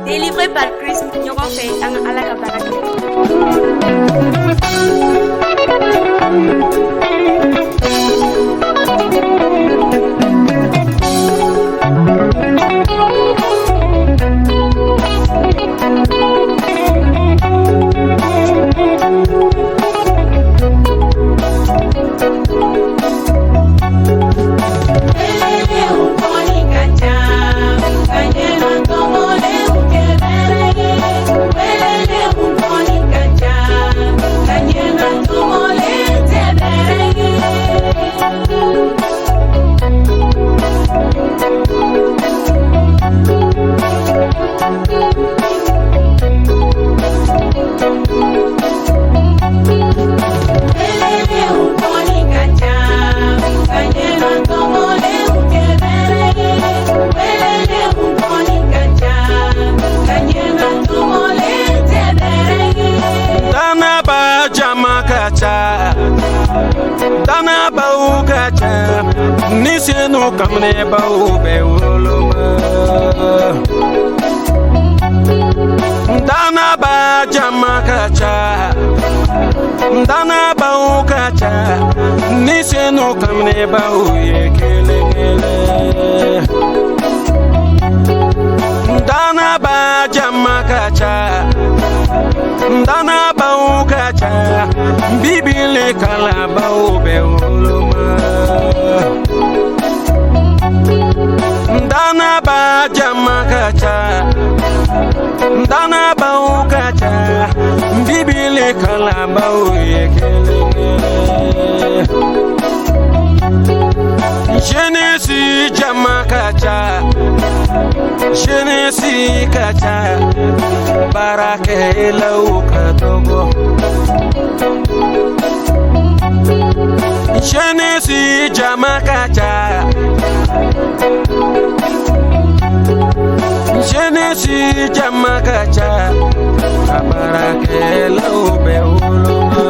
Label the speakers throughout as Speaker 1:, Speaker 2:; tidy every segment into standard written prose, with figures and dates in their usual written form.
Speaker 1: Délivré par Christ, nous avons fait un à la Dana bau kacha nisenu kamne bau beuloma Dana ba jama kacha Dana bau kacha nisenu kamne bau yekele kele Dana ba jama kacha Dana bau kacha Bibile kala bau beuloma Dana ba jama kacha Dana bau kacha Bibile kala bau yekele Jenesi jama kacha Jenesi kacha Barake lauka togo Jenesi jama kacha Jenesi jama kacha Barake laube uloma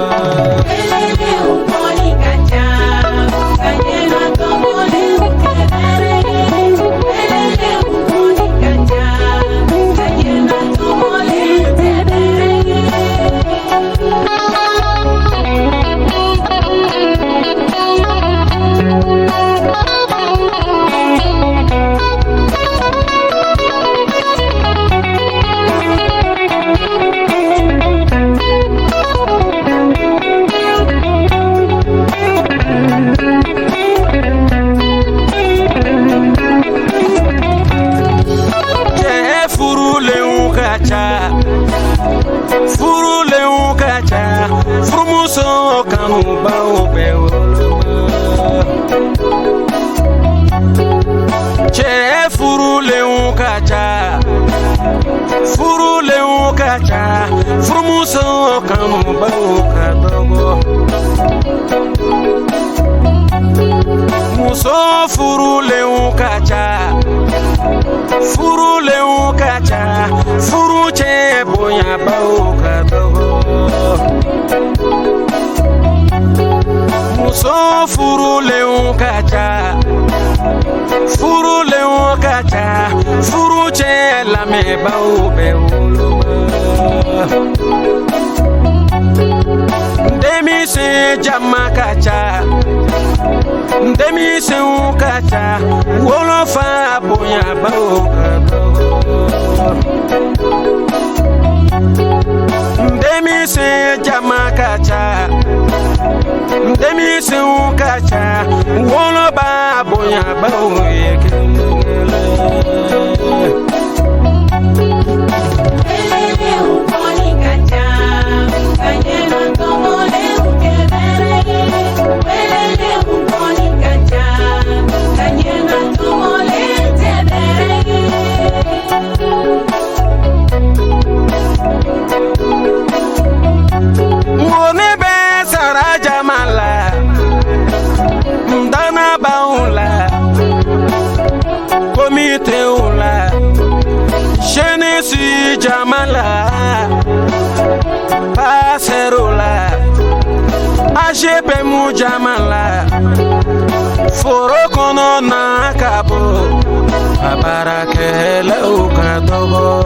Speaker 1: Furule ukacha Furumuso kanu bau beuloma Che furule ukacha Furule ukacha Furumuso kanu bau kadogo Muso furule ukacha Furule ukacha Furuche boya bau kadogo Muso furule ukacha Furule ukacha Furuche lame bau beuloma Demi se jama kacha Demi se ukacha Wolofa boya bau kadogo Demi se jama kacha Demi se ukacha Woloba boya bau yekele Jenesi jamala Paserola Ajepe mujamala Foro kono na kabo Abarakele ukadogo